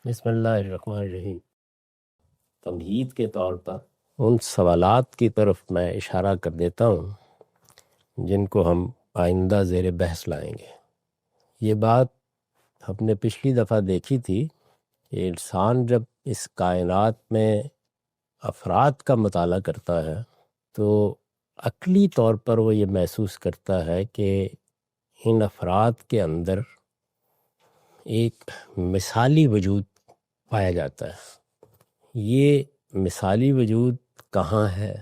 بسم اللہ الرحمن الرحیم۔ تمہید کے طور پر ان سوالات کی طرف میں اشارہ کر دیتا ہوں جن کو ہم آئندہ زیر بحث لائیں گے۔ یہ بات ہم نے پچھلی دفعہ دیکھی تھی کہ انسان جب اس کائنات میں افراد کا مطالعہ کرتا ہے تو عقلی طور پر وہ یہ محسوس کرتا ہے کہ ان افراد کے اندر ایک مثالی وجود پایا جاتا ہے۔ یہ مثالی وجود کہاں ہے؟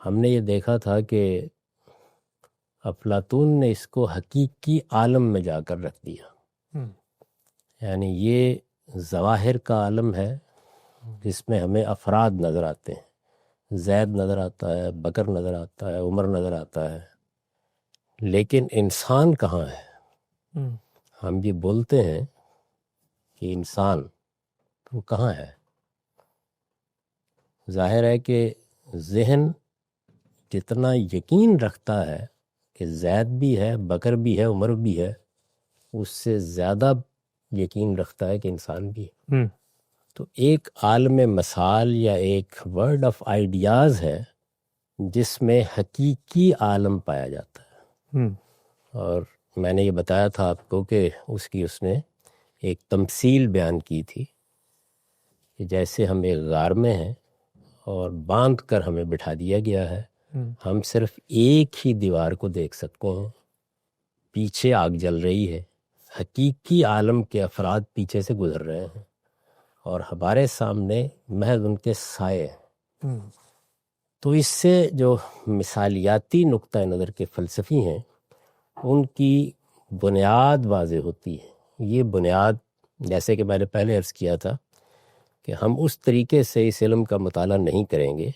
ہم نے یہ دیکھا تھا کہ افلاطون نے اس کو حقیقی عالم میں جا کر رکھ دیا، یعنی یہ ظواہر کا عالم ہے جس میں ہمیں افراد نظر آتے ہیں، زید نظر آتا ہے، بکر نظر آتا ہے، عمر نظر آتا ہے، لیکن انسان کہاں ہے؟ ہم یہ بولتے ہیں کہ انسان وہ کہاں ہے؟ ظاہر ہے کہ ذہن جتنا یقین رکھتا ہے کہ زید بھی ہے، بکر بھی ہے، عمر بھی ہے، اس سے زیادہ یقین رکھتا ہے کہ انسان بھی ہے۔ تو ایک عالم مثال یا ایک ورلڈ آف آئیڈیاز ہے جس میں حقیقی عالم پایا جاتا ہے۔ اور میں نے یہ بتایا تھا آپ کو کہ اس نے ایک تمثیل بیان کی تھی کہ جیسے ہم ایک غار میں ہیں اور باندھ کر ہمیں بٹھا دیا گیا ہے، ہم صرف ایک ہی دیوار کو دیکھ سکتے ہیں، پیچھے آگ جل رہی ہے، حقیقی عالم کے افراد پیچھے سے گزر رہے ہیں اور ہمارے سامنے محض ان کے سائے ہیں۔ تو اس سے جو مثالیاتی نقطہ نظر کے فلسفی ہیں ان کی بنیاد واضح ہوتی ہے۔ یہ بنیاد جیسے کہ میں نے پہلے عرض کیا تھا کہ ہم اس طریقے سے اس علم کا مطالعہ نہیں کریں گے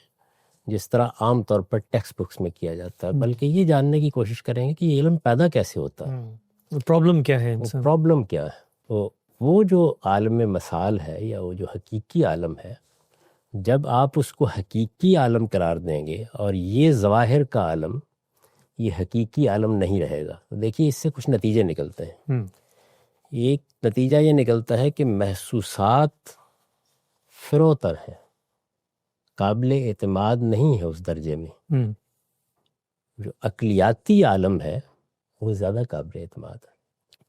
جس طرح عام طور پر ٹیکسٹ بکس میں کیا جاتا ہے، بلکہ یہ جاننے کی کوشش کریں گے کہ یہ علم پیدا کیسے ہوتا ہے، پرابلم کیا ہے، پرابلم کیا ہے۔ تو وہ جو عالم مثال ہے یا وہ جو حقیقی عالم ہے، جب آپ اس کو حقیقی عالم قرار دیں گے اور یہ ظواہر کا عالم یہ حقیقی عالم نہیں رہے گا، تو دیکھیے اس سے کچھ نتیجے نکلتے ہیں۔ ایک نتیجہ یہ نکلتا ہے کہ محسوسات فروتر ہے، قابل اعتماد نہیں ہے اس درجے میں۔ جو عقلیاتی عالم ہے وہ زیادہ قابل اعتماد ہے۔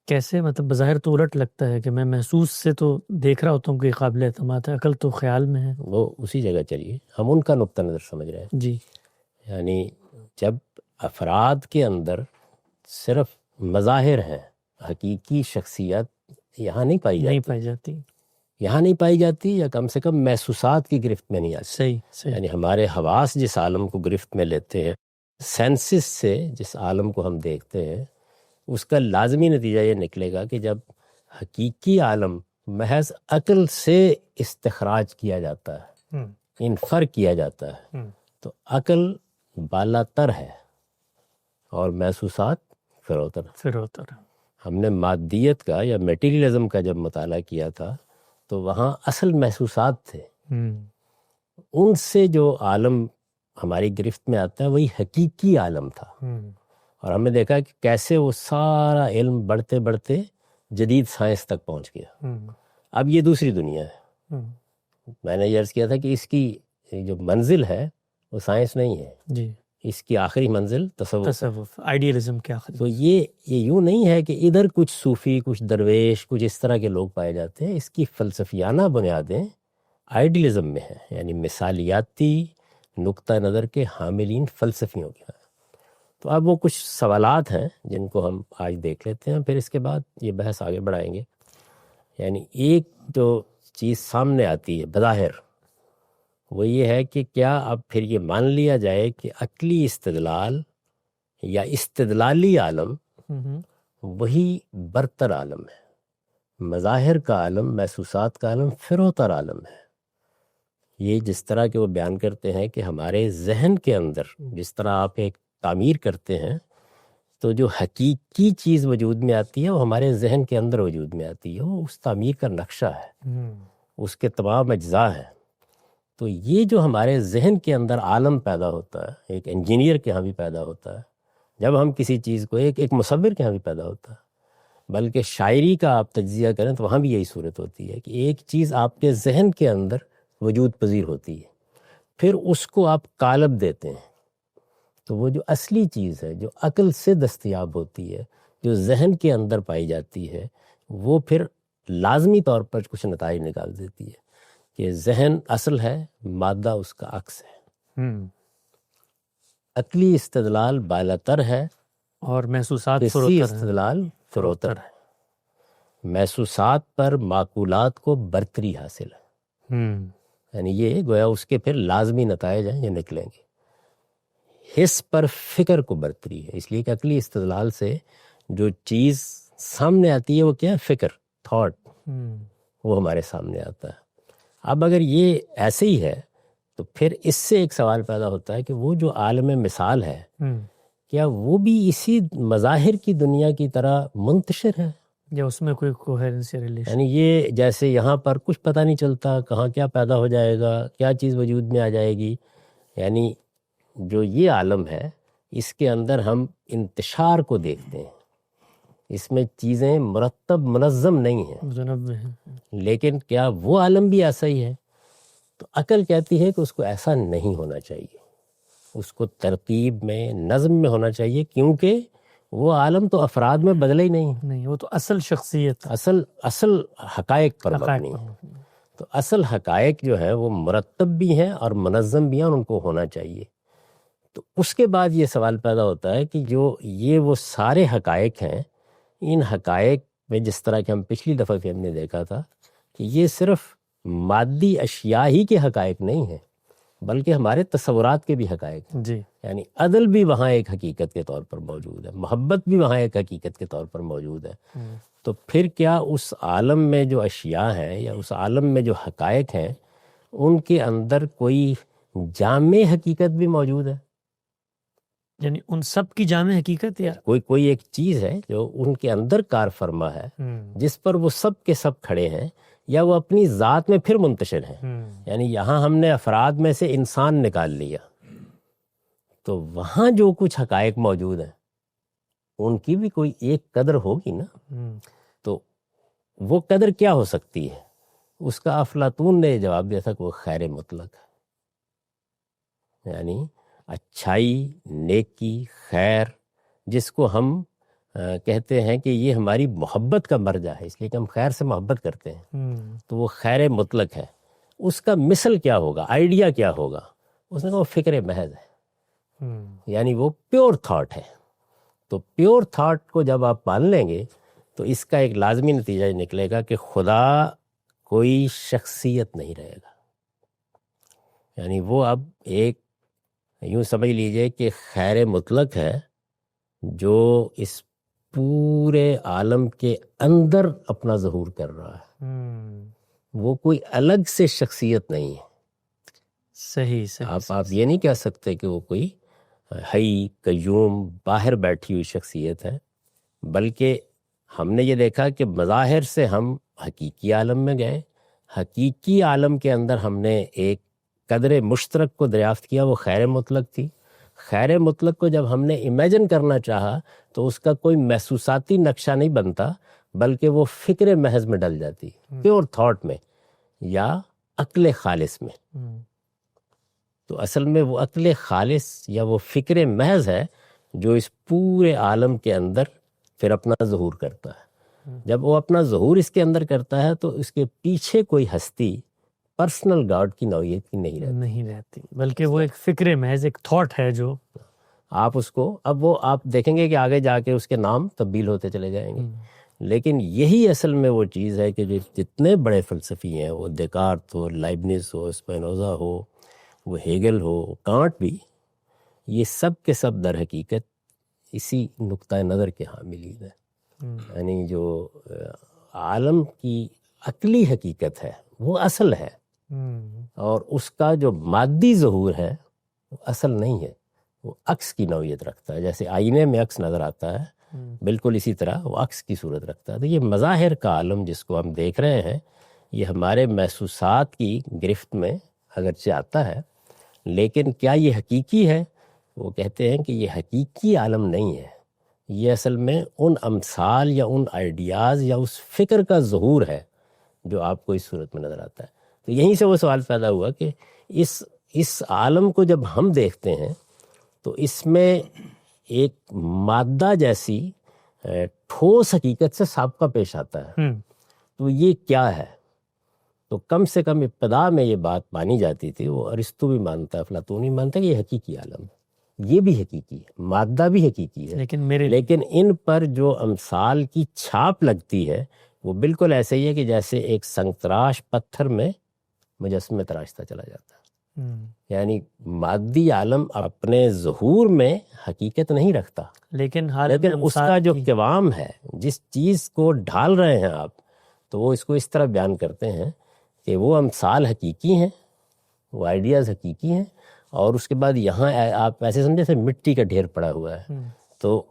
کیسے؟ مطلب بظاہر تو الٹ لگتا ہے کہ میں محسوس سے تو دیکھ رہا ہوتا ہوں کہ قابل اعتماد ہے، عقل تو خیال میں ہے۔ وہ اسی جگہ چلیے، ہم ان کا نقطہ نظر سمجھ رہے ہیں۔ جی، یعنی جب افراد کے اندر صرف مظاہر ہیں، حقیقی شخصیت یہاں نہیں پائی جاتی یا کم سے کم محسوسات کی گرفت میں نہیں آتی۔ صحیح۔ یعنی ہمارے حواس جس عالم کو گرفت میں لیتے ہیں، سینسز سے جس عالم کو ہم دیکھتے ہیں، اس کا لازمی نتیجہ یہ نکلے گا کہ جب حقیقی عالم محض عقل سے استخراج کیا جاتا ہے، انفر کیا جاتا ہے، تو عقل بالا تر ہے اور محسوسات فروتر۔ ہم نے مادیت کا یا میٹیریلزم کا جب مطالعہ کیا تھا تو وہاں اصل محسوسات تھے، ان سے جو عالم ہماری گرفت میں آتا ہے وہی حقیقی عالم تھا۔ اور ہم نے دیکھا کہ کیسے وہ سارا علم بڑھتے بڑھتے جدید سائنس تک پہنچ گیا۔ اب یہ دوسری دنیا ہے۔ میں نے یہ عرض کیا تھا کہ اس کی جو منزل ہے وہ سائنس نہیں ہے، جی، اس کی آخری منزل تصوف، آئیڈیلزم کی آخری۔ تو یہ یوں نہیں ہے کہ ادھر کچھ صوفی، کچھ درویش، کچھ اس طرح کے لوگ پائے جاتے ہیں۔ اس کی فلسفیانہ بنیادیں آئیڈیلزم میں ہیں، یعنی مثالیاتی نقطہ نظر کے حاملین فلسفیوں کے ہیں۔ تو اب وہ کچھ سوالات ہیں جن کو ہم آج دیکھ لیتے ہیں، پھر اس کے بعد یہ بحث آگے بڑھائیں گے۔ یعنی ایک جو چیز سامنے آتی ہے بظاہر وہ یہ ہے کہ کیا اب پھر یہ مان لیا جائے کہ عقلی استدلال یا استدلالی عالم وہی برتر عالم ہے، مظاہر کا عالم، محسوسات کا عالم فروتر عالم ہے۔ یہ جس طرح کہ وہ بیان کرتے ہیں کہ ہمارے ذہن کے اندر جس طرح آپ ایک تعمیر کرتے ہیں تو جو حقیقی چیز وجود میں آتی ہے وہ ہمارے ذہن کے اندر وجود میں آتی ہے، وہ اس تعمیر کا نقشہ ہے، اس کے تمام اجزاء ہیں۔ تو یہ جو ہمارے ذہن کے اندر عالم پیدا ہوتا ہے، ایک انجینئر کے ہاں بھی پیدا ہوتا ہے، جب ہم کسی چیز کو ایک مصور کے ہاں بھی پیدا ہوتا ہے، بلکہ شاعری کا آپ تجزیہ کریں تو وہاں بھی یہی صورت ہوتی ہے کہ ایک چیز آپ کے ذہن کے اندر وجود پذیر ہوتی ہے، پھر اس کو آپ قالب دیتے ہیں، تو وہ جو اصلی چیز ہے جو عقل سے دستیاب ہوتی ہے، جو ذہن کے اندر پائی جاتی ہے، وہ پھر لازمی طور پر کچھ نتائج نکال دیتی ہے کہ ذہن اصل ہے، مادہ اس کا عکس ہے۔ عقلی استدلال بالاتر ہے اور محسوسات حسی فروتر ہیں۔ استدلال فروتر ہے۔ محسوسات پر معقولات کو برتری حاصل ہے، یعنی یہ گویا اس کے پھر لازمی نتائج ہیں یہ نکلیں گے۔ حس پر فکر کو برتری ہے، اس لیے کہ عقلی استدلال سے جو چیز سامنے آتی ہے وہ کیا ہے؟ فکر، تھاٹ، وہ ہمارے سامنے آتا ہے۔ اب اگر یہ ایسے ہی ہے تو پھر اس سے ایک سوال پیدا ہوتا ہے کہ وہ جو عالم مثال ہے کیا وہ بھی اسی مظاہر کی دنیا کی طرح منتشر ہے، یا اس میں کوئی کوہرنس یا ریلیشن؟ یعنی یہ جیسے یہاں پر کچھ پتہ نہیں چلتا کہاں کیا پیدا ہو جائے گا، کیا چیز وجود میں آ جائے گی، یعنی جو یہ عالم ہے اس کے اندر ہم انتشار کو دیکھتے ہیں، اس میں چیزیں مرتب منظم نہیں ہیں، متنوع ہیں۔ لیکن کیا وہ عالم بھی ایسا ہی ہے؟ تو عقل کہتی ہے کہ اس کو ایسا نہیں ہونا چاہیے، اس کو ترتیب میں، نظم میں ہونا چاہیے، کیونکہ وہ عالم تو افراد میں بدلے ہی نہیں، وہ تو اصل شخصیت، اصل حقائق پر مبنی ہے۔ تو اصل حقائق جو ہے وہ مرتب بھی ہیں اور منظم بھی ہیں اور ان کو ہونا چاہیے۔ تو اس کے بعد یہ سوال پیدا ہوتا ہے کہ جو یہ وہ سارے حقائق ہیں، ان حقائق میں جس طرح کہ ہم پچھلی دفعہ بھی ہم نے دیکھا تھا کہ یہ صرف مادی اشیاء ہی کے حقائق نہیں ہیں بلکہ ہمارے تصورات کے بھی حقائق ہیں۔ جی، یعنی عدل بھی وہاں ایک حقیقت کے طور پر موجود ہے، محبت بھی وہاں ایک حقیقت کے طور پر موجود ہے۔ تو پھر کیا اس عالم میں جو اشیاء ہیں یا اس عالم میں جو حقائق ہیں ان کے اندر کوئی جامع حقیقت بھی موجود ہے؟ یعنی ان سب کی جامع حقیقت یا کوئی ایک چیز ہے جو ان کے اندر کار فرما ہے جس پر وہ سب کے سب کھڑے ہیں، یا وہ اپنی ذات میں پھر منتشر ہیں؟ یعنی یہاں ہم نے افراد میں سے انسان نکال لیا تو وہاں جو کچھ حقائق موجود ہیں ان کی بھی کوئی ایک قدر ہوگی نا۔ تو وہ قدر کیا ہو سکتی ہے؟ اس کا افلاطون نے جواب دیا تھا کہ وہ خیر مطلق ہے، یعنی اچھائی، نیکی، خیر، جس کو ہم کہتے ہیں کہ یہ ہماری محبت کا مرجع ہے، اس لیے کہ ہم خیر سے محبت کرتے ہیں، تو وہ خیر مطلق ہے۔ اس کا مثل کیا ہوگا، آئیڈیا کیا ہوگا؟ اس نے کہا وہ فکر محض ہے، یعنی وہ پیور تھاٹ ہے۔ تو پیور تھاٹ کو جب آپ مان لیں گے تو اس کا ایک لازمی نتیجہ یہ نکلے گا کہ خدا کوئی شخصیت نہیں رہے گا، یعنی وہ اب ایک یوں سمجھ لیجئے کہ خیر مطلق ہے جو اس پورے عالم کے اندر اپنا ظہور کر رہا ہے، وہ کوئی الگ سے شخصیت نہیں ہے۔ صحیح۔ آپ یہ نہیں کہہ سکتے کہ وہ کوئی حی قیوم باہر بیٹھی ہوئی شخصیت ہے، بلکہ ہم نے یہ دیکھا کہ مظاہر سے ہم حقیقی عالم میں گئے، حقیقی عالم کے اندر ہم نے ایک قدر مشترک کو دریافت کیا، وہ خیر مطلق تھی۔ خیر مطلق کو جب ہم نے امیجن کرنا چاہا تو اس کا کوئی محسوساتی نقشہ نہیں بنتا بلکہ وہ فکر محض میں ڈل جاتی، پیور تھاٹ میں یا عقل خالص میں۔ تو اصل میں وہ عقل خالص یا وہ فکر محض ہے جو اس پورے عالم کے اندر پھر اپنا ظہور کرتا ہے۔ جب وہ اپنا ظہور اس کے اندر کرتا ہے تو اس کے پیچھے کوئی ہستی پرسنل گاڈ کی نوعیت کی نہیں رہتی، بلکہ وہ ایک فکر محض، ایک تھاٹ ہے جو آپ اس کو، اب وہ آپ دیکھیں گے کہ آگے جا کے اس کے نام تبدیل ہوتے چلے جائیں گے، لیکن یہی اصل میں وہ چیز ہے کہ جتنے بڑے فلسفی ہیں، وہ دیکارت ہو، لائبنز ہو، اسپینوزا ہو، وہ ہیگل ہو، کانٹ بھی، یہ سب کے سب در حقیقت اسی نقطہ نظر کے حاملین ہیں، یعنی جو عالم کی عقلی حقیقت ہے وہ اصل ہے، اور اس کا جو مادی ظہور ہے وہ اصل نہیں ہے، وہ عکس کی نوعیت رکھتا ہے، جیسے آئینے میں عکس نظر آتا ہے بالکل اسی طرح وہ عکس کی صورت رکھتا ہے۔ تو یہ مظاہر کا عالم جس کو ہم دیکھ رہے ہیں یہ ہمارے محسوسات کی گرفت میں اگرچہ آتا ہے، لیکن کیا یہ حقیقی ہے؟ وہ کہتے ہیں کہ یہ حقیقی عالم نہیں ہے، یہ اصل میں ان امثال یا ان آئیڈیاز یا اس فکر کا ظہور ہے جو آپ کو اس صورت میں نظر آتا ہے. تو یہیں سے وہ سوال پیدا ہوا کہ اس عالم کو جب ہم دیکھتے ہیں تو اس میں ایک مادہ جیسی ٹھوس حقیقت سے سابقہ پیش آتا ہے. تو یہ کیا ہے؟ تو کم سے کم ابتدا میں یہ بات مانی جاتی تھی، وہ ارسطو بھی مانتا ہے، افلاطون بھی مانتا ہے کہ یہ حقیقی عالم ہے، یہ بھی حقیقی ہے، مادہ بھی حقیقی ہے، لیکن ان پر جو امثال کی چھاپ لگتی ہے وہ بالکل ایسے ہی ہے کہ جیسے ایک سنگ تراش پتھر میں مجسمے تراشتا چلا جاتا ہے. یعنی مادی عالم اپنے ظہور میں حقیقت نہیں رکھتا، لیکن اس کا جو قوام ہے، جس چیز کو ڈھال رہے ہیں آپ، تو وہ اس کو اس طرح بیان کرتے ہیں کہ وہ امثال حقیقی ہیں، وہ آئیڈیاز حقیقی ہیں، اور اس کے بعد یہاں آپ ایسے سمجھے جیسے مٹی کا ڈھیر پڑا ہوا ہے. تو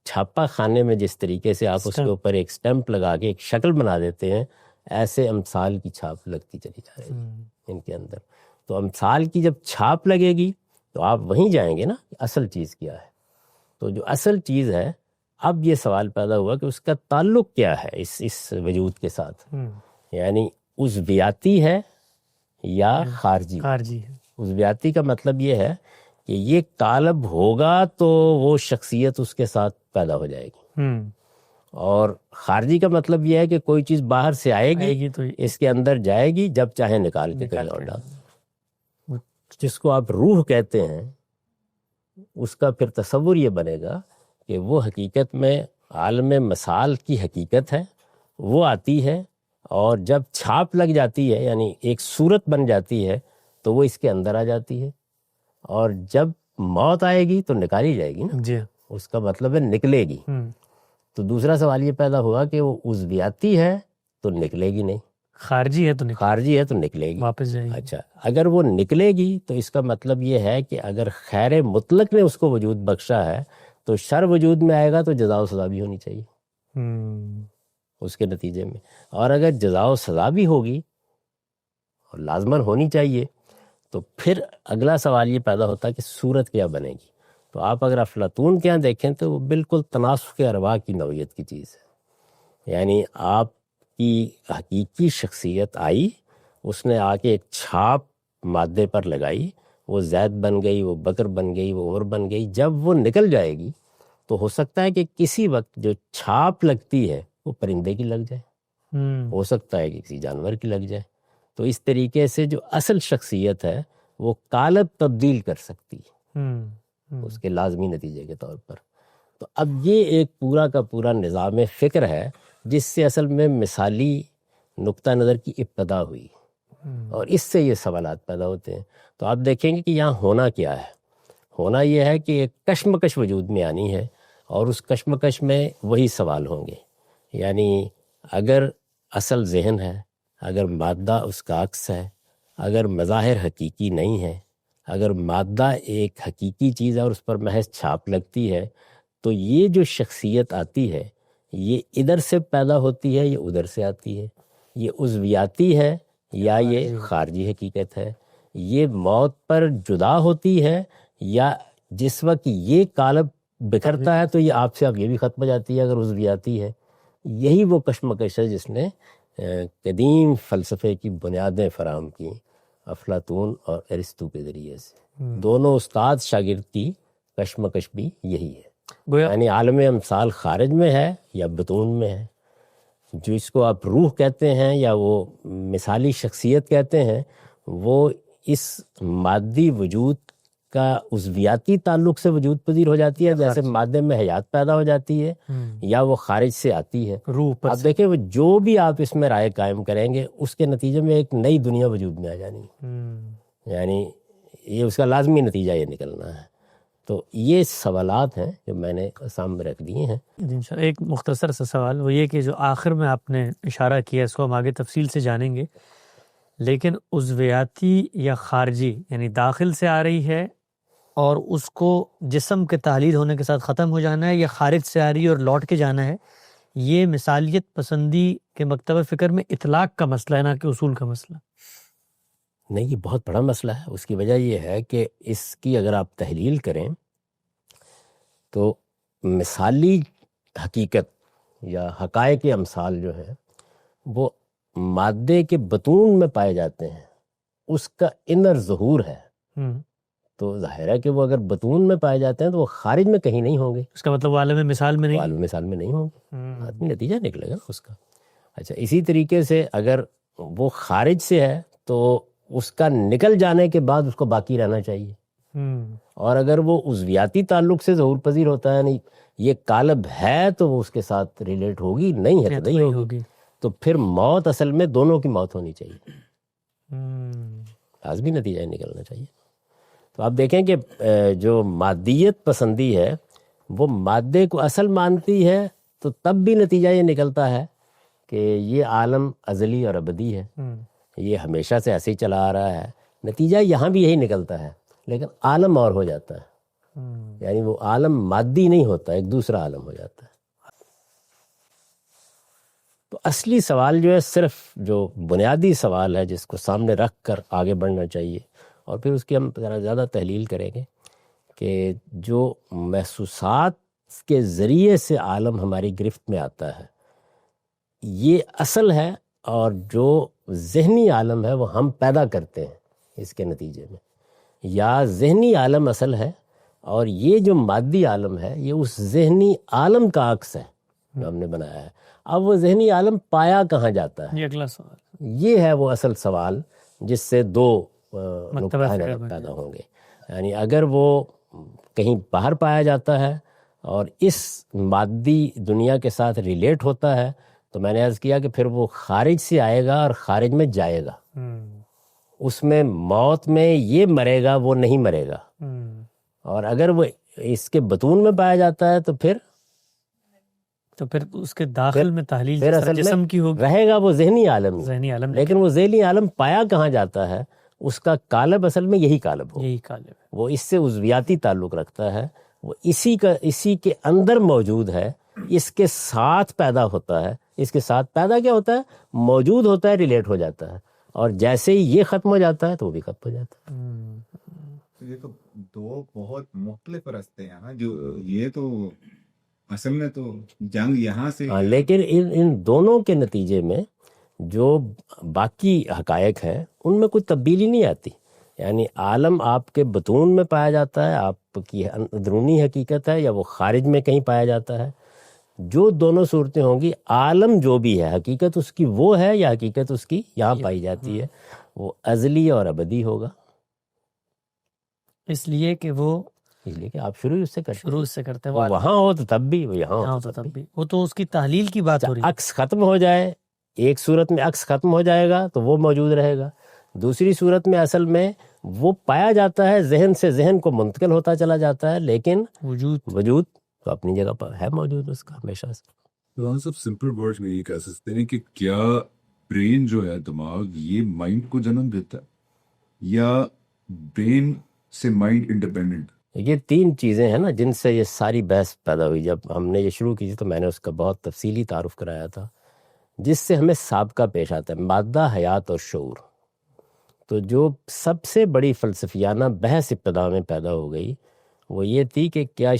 چھاپا خانے میں جس طریقے سے آپ اس کے اوپر ایک سٹیمپ لگا کے ایک شکل بنا دیتے ہیں، ایسے امثال کی چھاپ لگتی چلی جا رہی ہے ان کے اندر. تو امثال کی جب چھاپ لگے گی تو آپ وہیں جائیں گے نا کہ اصل چیز کیا ہے. تو جو اصل چیز ہے، اب یہ سوال پیدا ہوا کہ اس کا تعلق کیا ہے اس وجود کے ساتھ، یعنی عضویاتی ہے یا خارجی. عضویاتی کا مطلب یہ ہے کہ یہ قالب ہوگا تو وہ شخصیت اس کے ساتھ پیدا ہو جائے گی، اور خارجی کا مطلب یہ ہے کہ کوئی چیز باہر سے آئے گی تو اس کے اندر جائے گی، جب چاہے نکال کے کہیں اور ڈال. جس کو آپ روح کہتے ہیں، اس کا پھر تصور یہ بنے گا کہ وہ حقیقت میں عالم مثال کی حقیقت ہے، وہ آتی ہے اور جب چھاپ لگ جاتی ہے، یعنی ایک صورت بن جاتی ہے، تو وہ اس کے اندر آ جاتی ہے، اور جب موت آئے گی تو نکالی جائے گی نا. جی، اس کا مطلب ہے نکلے گی. تو دوسرا سوال یہ پیدا ہوا کہ وہ عضویاتی ہے تو نکلے گی نہیں، خارجی ہے تو نکلے گی، واپس جائے گی. اچھا، اگر وہ نکلے گی تو اس کا مطلب یہ ہے کہ اگر خیر مطلق نے اس کو وجود بخشا ہے تو شر وجود میں آئے گا تو جزا و سزا بھی ہونی چاہیے اس کے نتیجے میں. اور اگر جزا و سزا بھی ہوگی اور لازماً ہونی چاہیے، تو پھر اگلا سوال یہ پیدا ہوتا ہے کہ صورت کیا بنے گی. تو آپ اگر افلاطون کے یہاں دیکھیں تو وہ بالکل تناسخ ارواح کی نوعیت کی چیز ہے. یعنی آپ کی حقیقی شخصیت آئی، اس نے آ کے ایک چھاپ مادے پر لگائی، وہ زید بن گئی، وہ بکر بن گئی، وہ عمر بن گئی. جب وہ نکل جائے گی تو ہو سکتا ہے کہ کسی وقت جو چھاپ لگتی ہے وہ پرندے کی لگ جائے، ہو سکتا ہے کہ کسی جانور کی لگ جائے. تو اس طریقے سے جو اصل شخصیت ہے وہ قالب تبدیل کر سکتی ہے اس کے لازمی نتیجے کے طور پر. تو اب یہ ایک پورا کا پورا نظام فکر ہے جس سے اصل میں مثالی نقطہ نظر کی ابتدا ہوئی، اور اس سے یہ سوالات پیدا ہوتے ہیں. تو آپ دیکھیں گے کہ یہاں ہونا کیا ہے. ہونا یہ ہے کہ ایک کشمکش وجود میں آنی ہے، اور اس کشمکش میں وہی سوال ہوں گے. یعنی اگر اصل ذہن ہے، اگر مادہ اس کا عکس ہے، اگر مظاہر حقیقی نہیں ہے، اگر مادہ ایک حقیقی چیز ہے اور اس پر محض چھاپ لگتی ہے، تو یہ جو شخصیت آتی ہے یہ ادھر سے پیدا ہوتی ہے یا ادھر سے آتی ہے، یہ عضویاتی ہے یا یہ خارجی حقیقت ہے، یہ موت پر جدا ہوتی ہے یا جس وقت یہ قالب بکھرتا ہے تو یہ آپ سے اب یہ بھی ختم ہو جاتی ہے اگر عضویاتی ہے. یہی وہ کشمکش ہے جس نے قدیم فلسفے کی بنیادیں فراہم کی افلاطون اور ارسطو کے ذریعے سے. دونوں استاد شاگرد کی کشمکش بھی یہی ہے، یعنی عالم امثال خارج میں ہے یا بطون میں ہے. جو اس کو آپ روح کہتے ہیں یا وہ مثالی شخصیت کہتے ہیں، وہ اس مادی وجود کا عضویاتی تعلق سے وجود پذیر ہو جاتی ہے، جیسے مادے میں حیات پیدا ہو جاتی ہے، یا وہ خارج سے آتی ہے روح پر. آپ دیکھیں وہ جو بھی آپ اس میں رائے قائم کریں گے اس کے نتیجے میں ایک نئی دنیا وجود میں آ جانی ہے، یعنی یہ اس کا لازمی نتیجہ یہ نکلنا ہے. تو یہ سوالات ہیں جو میں نے سامنے رکھ دیے ہیں. ایک مختصر سا سوال وہ یہ کہ جو آخر میں آپ نے اشارہ کیا اس کو ہم آگے تفصیل سے جانیں گے، لیکن عضویاتی یا خارجی یعنی داخل سے آ رہی ہے اور اس کو جسم کے تحلیل ہونے کے ساتھ ختم ہو جانا ہے، یا خارج سے آ رہی ہے اور لوٹ کے جانا ہے، یہ مثالیت پسندی کے مکتب فکر میں اطلاق کا مسئلہ ہے نہ کہ اصول کا مسئلہ. نہیں، یہ بہت بڑا مسئلہ ہے. اس کی وجہ یہ ہے کہ اس کی اگر آپ تحلیل کریں تو مثالی حقیقت یا حقائق امثال جو ہے وہ مادے کے بطون میں پائے جاتے ہیں، اس کا انر ظہور ہے، تو ظاہر ہے کہ وہ اگر بطون میں پائے جاتے ہیں تو وہ خارج میں کہیں نہیں ہوں گے، اس کا مطلب وہ عالم مثال میں نہیں، عالم مثال میں نہیں ہوں گے، آدمی نتیجہ نکلے گا اس کا۔ اچھا، اسی طریقے سے اگر وہ خارج سے ہے تو اس کا نکل جانے کے بعد اس کو باقی رہنا چاہیے، اور اگر وہ عضویاتی تعلق سے ظہور پذیر ہوتا ہے، نہیں یہ قالب ہے تو وہ اس کے ساتھ ریلیٹ ہوگی، نہیں ہے تو نہیں ہوگی، تو پھر موت اصل میں دونوں کی موت ہونی چاہیے، لازمی نتیجہ نکلنا چاہیے۔ تو آپ دیکھیں کہ جو مادیت پسندی ہے وہ مادے کو اصل مانتی ہے، تو تب بھی نتیجہ یہ نکلتا ہے کہ یہ عالم ازلی اور ابدی ہے، یہ ہمیشہ سے ایسے ہی چلا آ رہا ہے، نتیجہ یہاں بھی یہی نکلتا ہے، لیکن عالم اور ہو جاتا ہے، یعنی وہ عالم مادی نہیں ہوتا، ایک دوسرا عالم ہو جاتا ہے۔ تو اصلی سوال جو ہے، صرف جو بنیادی سوال ہے جس کو سامنے رکھ کر آگے بڑھنا چاہیے، اور پھر اس کی ہم ذرا زیادہ تحلیل کریں گے کہ جو محسوسات کے ذریعے سے عالم ہماری گرفت میں آتا ہے یہ اصل ہے، اور جو ذہنی عالم ہے وہ ہم پیدا کرتے ہیں اس کے نتیجے میں، یا ذہنی عالم اصل ہے اور یہ جو مادی عالم ہے یہ اس ذہنی عالم کا عکس ہے جو ہم نے بنایا ہے۔ اب وہ ذہنی عالم پایا کہاں جاتا ہے، یہ اگلا سوال، یہ ہے وہ اصل سوال جس سے دو نقطہ پیدا ہوں گے۔ یعنی اگر وہ کہیں باہر پایا جاتا ہے اور اس مادی دنیا کے ساتھ ریلیٹ ہوتا ہے تو میں نے عرض کیا کہ پھر وہ خارج سے آئے گا اور خارج میں جائے گا، اس میں موت میں یہ مرے گا وہ نہیں مرے گا، اور اگر وہ اس کے بطون میں پایا جاتا ہے تو پھر اس کے داخل میں تحلیل پھر اصل جسم کی ہوگی، رہے گا وہ ذہنی عالم، ذہنی عالم، لیکن وہ ذہنی عالم پایا کہاں جاتا ہے، اس کا قالب اصل میں یہی قالب ہو، یہی قالب ہے، وہ اس سے عضویاتی تعلق رکھتا ہے، وہ اسی کے اندر موجود ہے، اس کے ساتھ پیدا ہوتا ہے، اس کے ساتھ پیدا کیا ہوتا ہے، موجود ہوتا ہے، ریلیٹ ہو جاتا ہے، اور جیسے ہی یہ ختم ہو جاتا ہے تو وہ بھی ختم ہو جاتا ہے۔ یہ تو دو بہت مختلف راستے ہیں نا، جو یہ تو اصل میں تو جنگ یہاں سے، لیکن ان دونوں کے نتیجے میں جو باقی حقائق ہیں ان میں کوئی تبدیلی نہیں آتی، یعنی عالم آپ کے بطون میں پایا جاتا ہے، آپ کی اندرونی حقیقت ہے، یا وہ خارج میں کہیں پایا جاتا ہے، جو دونوں صورتیں ہوں گی، عالم جو بھی ہے حقیقت اس کی وہ ہے یا حقیقت اس کی یہاں پائی جاتی ہے، وہ ازلی اور ابدی ہوگا، اس لیے کہ آپ شروع اس سے کرتے ہیں، وہ وہاں ہو تو تب بھی، وہ یہاں ہو تو تب بھی، وہ تو اس کی تحلیل کی بات ہو رہی ہے۔ عکس ختم ہو جائے، ایک صورت میں عکس ختم ہو جائے گا تو وہ موجود رہے گا، دوسری صورت میں اصل میں وہ پایا جاتا ہے، ذہن سے ذہن کو منتقل ہوتا چلا جاتا ہے، لیکن وجود تو اپنی جگہ پر ہے موجود اس کا ہمیشہ سے۔ تو ہم سب سمپل ورڈ میں یہ کہہ سکتے ہیں کہ کیا برین جو ہے، دماغ، یہ مائنڈ کو جنم دیتا ہے یا برین سے مائنڈ انڈیپینڈنٹ؟ یہ تین چیزیں ہیں نا جن سے یہ ساری بحث پیدا ہوئی۔ جب ہم نے یہ شروع کی تھی تو میں نے اس کا بہت تفصیلی تعارف کرایا تھا، جس سے ہمیں سابقہ پیش آتا ہے، مادہ، حیات اور شعور۔ تو جو سب سے بڑی فلسفیانہ بحث ابتدا میں پیدا ہو گئی وہ یہ تھی کہ کیا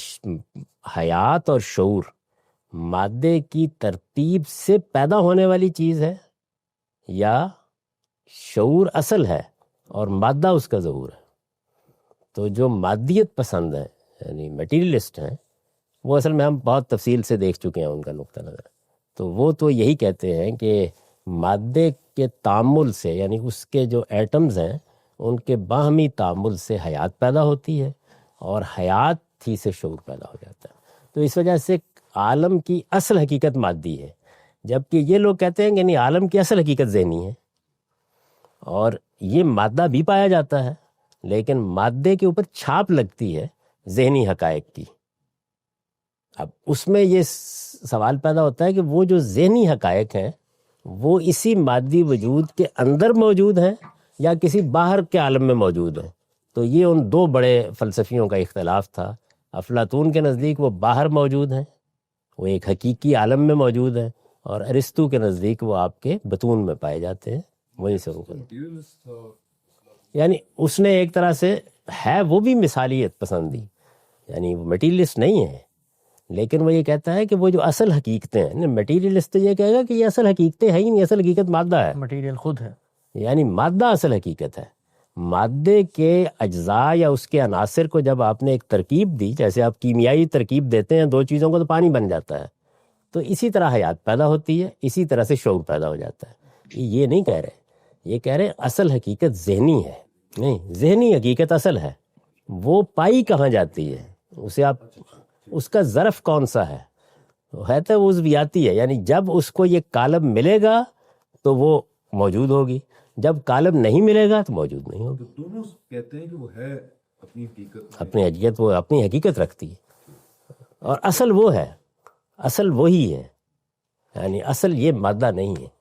حیات اور شعور مادے کی ترتیب سے پیدا ہونے والی چیز ہے، یا شعور اصل ہے اور مادہ اس کا ظہور ہے۔ تو جو مادیت پسند ہیں، یعنی میٹیریلسٹ ہیں، وہ اصل میں ہم بہت تفصیل سے دیکھ چکے ہیں ان کا نقطہ نظر، تو وہ تو یہی کہتے ہیں کہ مادے کے تعامل سے، یعنی اس کے جو ایٹمز ہیں ان کے باہمی تعامل سے حیات پیدا ہوتی ہے، اور حیات ہی سے شعور پیدا ہو جاتا ہے۔ تو اس وجہ سے عالم کی اصل حقیقت مادی ہے، جبکہ یہ لوگ کہتے ہیں کہ نہیں، عالم کی اصل حقیقت ذہنی ہے، اور یہ مادہ بھی پایا جاتا ہے لیکن مادے کے اوپر چھاپ لگتی ہے ذہنی حقائق کی۔ اب اس میں یہ سوال پیدا ہوتا ہے کہ وہ جو ذہنی حقائق ہیں وہ اسی مادی وجود کے اندر موجود ہیں یا کسی باہر کے عالم میں موجود ہیں۔ تو یہ ان دو بڑے فلسفیوں کا اختلاف تھا۔ افلاطون کے نزدیک وہ باہر موجود ہیں، وہ ایک حقیقی عالم میں موجود ہیں، اور ارسطو کے نزدیک وہ آپ کے بطون میں پائے جاتے ہیں، وہیں سے یعنی اس نے ایک طرح سے ہے وہ بھی مثالیت پسندی، یعنی وہ میٹیریلسٹ نہیں ہے لیکن وہ یہ کہتا ہے کہ وہ جو اصل حقیقتیں ہیں، میٹیریلسٹ تو یہ کہے گا کہ یہ اصل حقیقتیں ہیں ہی نہیں، اصل حقیقت مادہ ہے، مٹیریل خود ہے. یعنی مادہ اصل حقیقت ہے. مادے کے اجزاء یا اس کے عناصر کو جب آپ نے ایک ترکیب دی، جیسے آپ کیمیائی ترکیب دیتے ہیں دو چیزوں کو تو پانی بن جاتا ہے، تو اسی طرح حیات پیدا ہوتی ہے، اسی طرح سے شعور پیدا ہو جاتا ہے. یہ نہیں کہہ رہے، یہ کہہ رہے اصل حقیقت ذہنی ہے. نہیں، ذہنی حقیقت اصل ہے، وہ پائی کہاں جاتی ہے، اسے آپ اس کا ظرف کون سا ہے، ہے تو وہ عضویاتی ہے، یعنی جب اس کو یہ کالم ملے گا تو وہ موجود ہوگی، جب کالم نہیں ملے گا تو موجود نہیں ہوگی. تو دونوں کہتے ہیں کہ وہ ہے اپنی حقیقت، اپنی حقیقت، وہ اپنی حقیقت رکھتی ہے، اور اصل وہ ہے، اصل وہی ہے، یعنی اصل یہ مادہ نہیں ہے.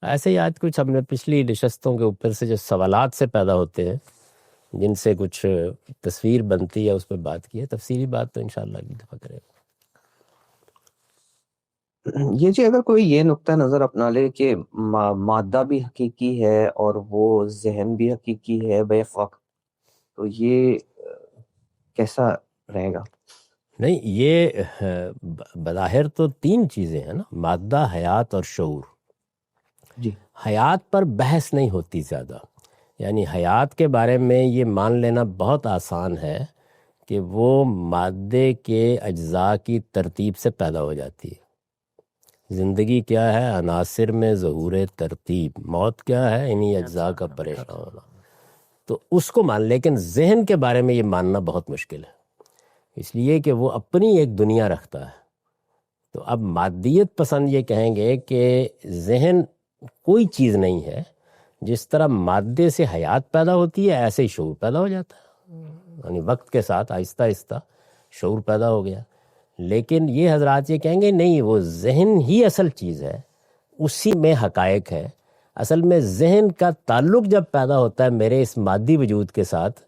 ایسے ہی آج کچھ ہم نے پچھلی نشستوں کے اوپر سے جو سوالات سے پیدا ہوتے ہیں جن سے کچھ تصویر بنتی ہے اس پہ بات کی ہے. تفصیلی بات تو انشاءاللہ اگلی دفعہ کریں گے. یہ جی اگر کوئی یہ نقطہ نظر اپنا لے کہ مادہ بھی حقیقی ہے اور وہ ذہن بھی حقیقی ہے بیک وقت، تو یہ کیسا رہے گا؟ نہیں، یہ بظاہر تو تین چیزیں ہیں نا، مادہ، حیات اور شعور. جی حیات پر بحث نہیں ہوتی زیادہ، یعنی حیات کے بارے میں یہ مان لینا بہت آسان ہے کہ وہ مادے کے اجزاء کی ترتیب سے پیدا ہو جاتی ہے. زندگی کیا ہے؟ عناصر میں ظہور ترتیب. موت کیا ہے؟ انہی اجزاء کا پریشان ہونا. تو اس کو مان، لیکن ذہن کے بارے میں یہ ماننا بہت مشکل ہے، اس لیے کہ وہ اپنی ایک دنیا رکھتا ہے. تو اب مادیت پسند یہ کہیں گے کہ ذہن کوئی چیز نہیں ہے، جس طرح مادے سے حیات پیدا ہوتی ہے ایسے ہی شعور پیدا ہو جاتا ہے، یعنی وقت کے ساتھ آہستہ آہستہ شعور پیدا ہو گیا. لیکن یہ حضرات یہ کہیں گے نہیں، وہ ذہن ہی اصل چیز ہے، اسی میں حقائق ہے. اصل میں ذہن کا تعلق جب پیدا ہوتا ہے میرے اس مادی وجود کے ساتھ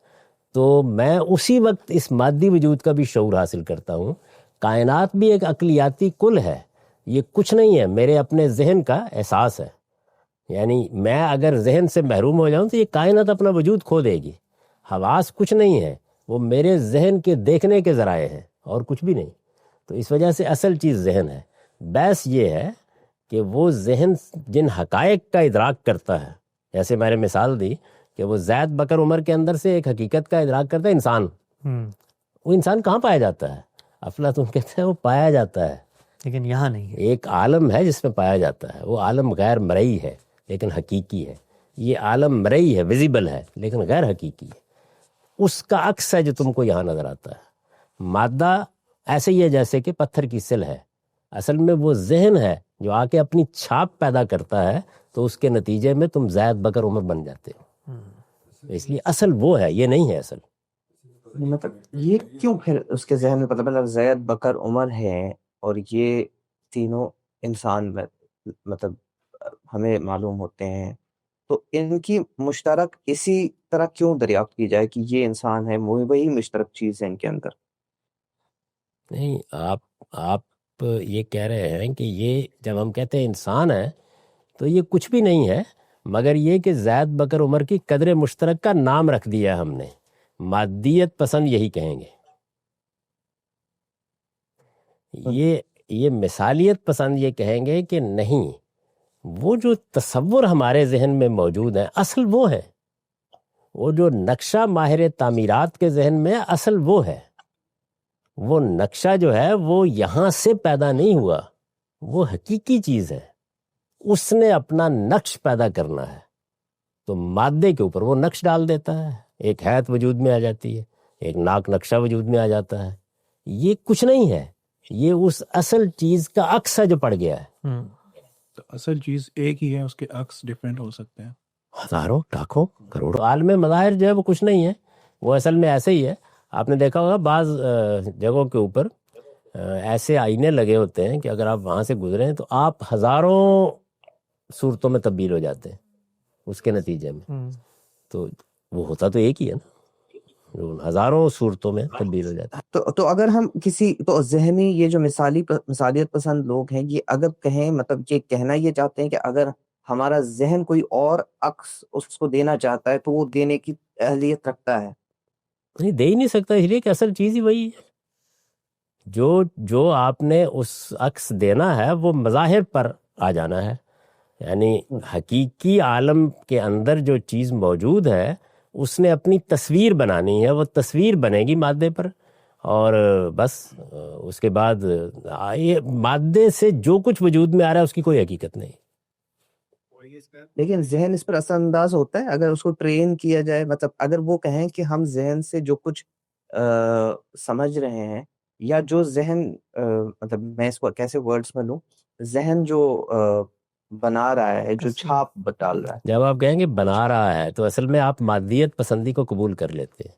تو میں اسی وقت اس مادی وجود کا بھی شعور حاصل کرتا ہوں. کائنات بھی ایک عقلیاتی کل ہے، یہ کچھ نہیں ہے، میرے اپنے ذہن کا احساس ہے. یعنی میں اگر ذہن سے محروم ہو جاؤں تو یہ کائنات اپنا وجود کھو دے گی. حواس کچھ نہیں ہے، وہ میرے ذہن کے دیکھنے کے ذرائع ہیں اور کچھ بھی نہیں. تو اس وجہ سے اصل چیز ذہن ہے. بحث یہ ہے کہ وہ ذہن جن حقائق کا ادراک کرتا ہے، جیسے میں نے مثال دی کہ وہ زید بکر عمر کے اندر سے ایک حقیقت کا ادراک کرتا ہے، انسان. وہ انسان کہاں پایا جاتا ہے؟ افلاطون کہتے ہیں وہ پایا جاتا ہے، لیکن یہاں نہیں ہے. ایک عالم ہے جس میں پایا جاتا ہے، وہ عالم غیر مرئی ہے لیکن حقیقی ہے. یہ عالم مرئی ہے، ویزیبل ہے لیکن غیر حقیقی ہے. اس کا عکس ہے جو تم کو یہاں نظر آتا ہے. مادہ ایسے ہی ہے جیسے کہ پتھر کی سل ہے، اصل میں وہ ذہن ہے جو آ کے اپنی چھاپ پیدا کرتا ہے، تو اس کے نتیجے میں تم زید بکر عمر بن جاتے ہو. اس لیے اصل وہ ہے، یہ نہیں ہے اصل. مطلب یہ کیوں پھر اس کے ذہن میں پتہ مطلب زید بکر عمر ہیں اور یہ تینوں انسان مطلب ہمیں معلوم ہوتے ہیں، تو ان کی مشترک اسی طرح کیوں دریافت کی جائے کہ یہ انسان ہے، وہی مشترک چیز ہے ان کے اندر؟ نہیں، آپ یہ کہہ رہے ہیں کہ یہ جب ہم کہتے ہیں انسان ہے تو یہ کچھ بھی نہیں ہے مگر یہ کہ زید بکر عمر کی قدر مشترک کا نام رکھ دیا ہم نے. مادیت پسند یہی کہیں گے. یہ مثالیت پسند یہ کہیں گے کہ نہیں، وہ جو تصور ہمارے ذہن میں موجود ہے اصل وہ ہے. وہ جو نقشہ ماہر تعمیرات کے ذہن میں اصل وہ ہے. وہ نقشہ جو ہے وہ یہاں سے پیدا نہیں ہوا، وہ حقیقی چیز ہے. اس نے اپنا نقش پیدا کرنا ہے تو مادے کے اوپر وہ نقش ڈال دیتا ہے، ایک حیات وجود میں آ جاتی ہے، ایک ناک نقشہ وجود میں آ جاتا ہے. یہ کچھ نہیں ہے، یہ اس اصل چیز کا عکس ہے جو پڑ گیا ہے. تو اصل چیز ایک ہی ہے، اس کے عکس ڈیفرنٹ ہو سکتے ہیں، ہزاروں، لاکھوں، کروڑوں. عالم مظاہر جو ہے وہ کچھ نہیں ہے، وہ اصل میں ایسے ہی ہے. آپ نے دیکھا ہوگا بعض جگہوں کے اوپر ایسے آئینے لگے ہوتے ہیں کہ اگر آپ وہاں سے گزریں تو آپ ہزاروں صورتوں میں تبدیل ہو جاتے ہیں اس کے نتیجے میں. تو وہ ہوتا تو ایک ہی ہے نا، ہزاروں صورتوں میں تبدیل ہو جاتا ہے. تو اگر ہم کسی تو ذہنی یہ جو مثالیت پسند لوگ ہیں، یہ اگر کہیں مطلب یہ کہنا یہ چاہتے ہیں کہ اگر ہمارا ذہن کوئی اور عکس اس کو دینا چاہتا ہے تو وہ دینے کی اہلیت رکھتا ہے. نہیں دے ہی نہیں سکتا، اس لیے کہ اصل چیز ہی وہی ہے. جو آپ نے اس عکس دینا ہے وہ مظاہر پر آ جانا ہے. یعنی حقیقی عالم کے اندر جو چیز موجود ہے اس نے اپنی تصویر بنانی ہے، وہ تصویر بنے گی مادے پر، اور بس اس کے بعد یہ مادے سے جو کچھ وجود میں آ رہا ہے اس کی کوئی حقیقت نہیں. لیکن ذہن اس پر اثر انداز ہوتا ہے اگر اس کو ٹرین کیا جائے. مطلب اگر وہ کہیں کہ ہم ذہن سے جو کچھ سمجھ رہے ہیں، یا جو ذہن مطلب میں اس کو کیسے ورڈز میں لوں، ذہن جو بنا رہا ہے، جو چھاپ ڈال رہا ہے. جب آپ کہیں گے بنا رہا ہے تو اصل میں آپ مادیت پسندی کو قبول کر لیتے ہیں.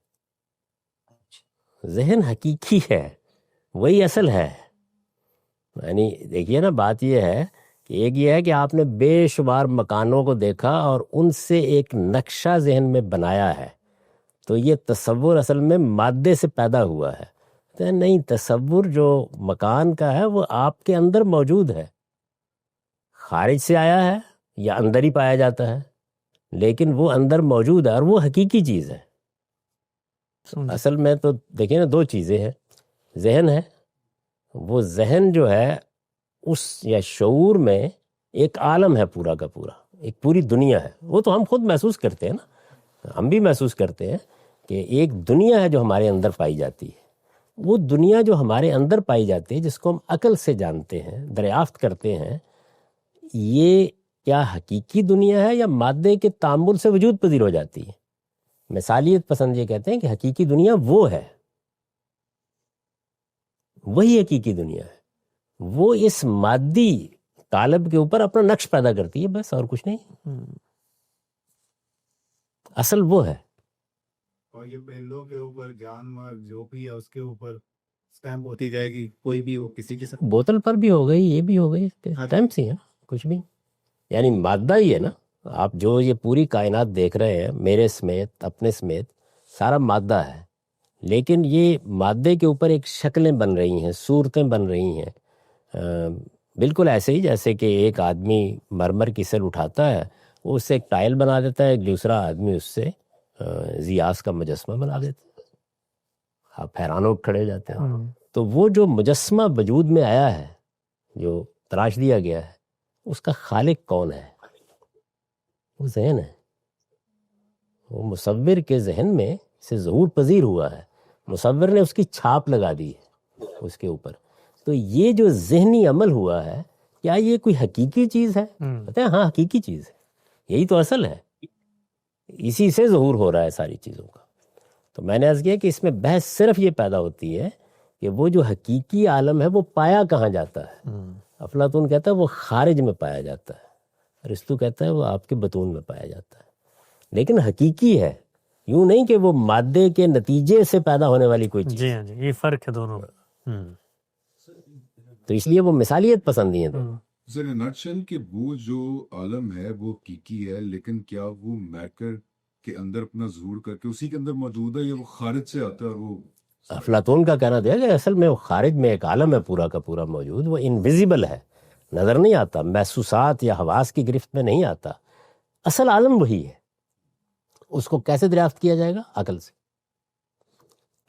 ذہن حقیقی ہے، وہی اصل ہے. یعنی دیکھیے نا، بات یہ ہے کہ ایک یہ ہے کہ آپ نے بے شمار مکانوں کو دیکھا اور ان سے ایک نقشہ ذہن میں بنایا ہے، تو یہ تصور اصل میں مادے سے پیدا ہوا ہے. تو نہیں، تصور جو مکان کا ہے وہ آپ کے اندر موجود ہے، خارج سے آیا ہے یا اندر ہی پایا جاتا ہے، لیکن وہ اندر موجود ہے اور وہ حقیقی چیز ہے. اصل میں تو دیکھیں نا، دو چیزیں ہیں. ذہن ہے، وہ ذہن جو ہے اس یا شعور میں ایک عالم ہے پورا کا پورا، ایک پوری دنیا ہے. وہ تو ہم خود محسوس کرتے ہیں نا، ہم بھی محسوس کرتے ہیں کہ ایک دنیا ہے جو ہمارے اندر پائی جاتی ہے. وہ دنیا جو ہمارے اندر پائی جاتی ہے، جس کو ہم عقل سے جانتے ہیں، دریافت کرتے ہیں، یہ کیا حقیقی دنیا ہے یا مادے کے تعامل سے وجود پذیر ہو جاتی ہے؟ مثالیت پسند یہ کہتے ہیں کہ حقیقی دنیا وہ ہے، وہی حقیقی دنیا ہے. وہ اس مادی قالب کے اوپر اپنا نقش پیدا کرتی ہے، بس، اور کچھ نہیں. اصل وہ ہے. اور یہ پہلوں کے اوپر جانور جو بھی ہے اس کے اوپر اسٹیمپ ہوتی جائے گی، کوئی بھی ہو، کسی کے ساتھ بوتل پر بھی ہو گئی، یہ بھی ہو گئی، اسٹیمپس ہی ہیں، کچھ بھی. یعنی مادہ ہی ہے نا. آپ جو یہ پوری کائنات دیکھ رہے ہیں، میرے سمیت، اپنے سمیت، سارا مادہ ہے. لیکن یہ مادے کے اوپر ایک شکلیں بن رہی ہیں، صورتیں بن رہی ہیں. بالکل ایسے ہی جیسے کہ ایک آدمی مرمر کی سل اٹھاتا ہے، وہ اس سے ایک ٹائل بنا دیتا ہے، ایک دوسرا آدمی اس سے زیاس کا مجسمہ بنا دیتا ہے. آپ حیران ہو کھڑے جاتے ہیں. تو وہ جو مجسمہ وجود میں آیا ہے، جو تراش دیا گیا ہے، اس کا خالق کون ہے؟ وہ ذہن ہے. وہ مصور کے ذہن میں سے ظہور پذیر ہوا ہے، مصور نے اس کی چھاپ لگا دی ہے اس کے اوپر. تو یہ جو ذہنی عمل ہوا ہے، کیا یہ کوئی حقیقی چیز ہے؟ کہتے ہیں ہاں حقیقی چیز ہے، یہی تو اصل ہے، اسی سے ظہور ہو رہا ہے ساری چیزوں کا. تو میں نے عرض کیا کہ اس میں بحث صرف یہ پیدا ہوتی ہے کہ وہ جو حقیقی عالم ہے وہ پایا کہاں جاتا ہے. افلاطون کہتا ہے وہ خارج میں پایا جاتا ہے، ارسطو کہتا ہے وہ آپ کے بطون میں پایا جاتا ہے. لیکن حقیقی ہے، یوں نہیں کہ وہ مادے کے نتیجے سے پیدا ہونے والی کوئی چیز. جی ہاں جی، یہ فرق ہے دونوں میں. تو اس لیے وہ مثالیت پسندی ہیں. سر نٹشل کہ وہ جو عالم ہے وہ حقیقی ہے، لیکن کیا وہ میٹر کے اندر اپنا ظہور کر کے اسی کے اندر موجود ہے، یا وہ خارج سے آتا ہے؟ اور وہ افلاطون کا کہنا تھا کہ اصل میں وہ خارج میں ایک عالم ہے پورا کا پورا موجود، وہ انویزیبل ہے، نظر نہیں آتا، محسوسات یا حواس کی گرفت میں نہیں آتا. اصل عالم وہی ہے. اس کو کیسے دریافت کیا جائے گا؟ عقل سے.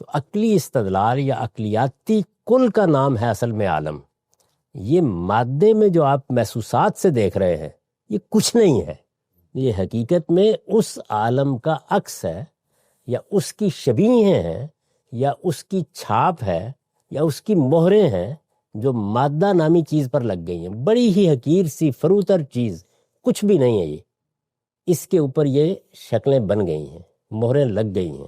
تو عقلی استدلال یا عقلیاتی کل کا نام ہے اصل میں عالم. یہ مادے میں جو آپ محسوسات سے دیکھ رہے ہیں یہ کچھ نہیں ہے، یہ حقیقت میں اس عالم کا عکس ہے، یا اس کی شبیہیں ہیں، یا اس کی چھاپ ہے، یا اس کی مہریں ہیں جو مادہ نامی چیز پر لگ گئی ہیں. بڑی ہی حقیر سی فروتر چیز، کچھ بھی نہیں ہے یہ، اس کے اوپر یہ شکلیں بن گئی ہیں، مہریں لگ گئی ہیں،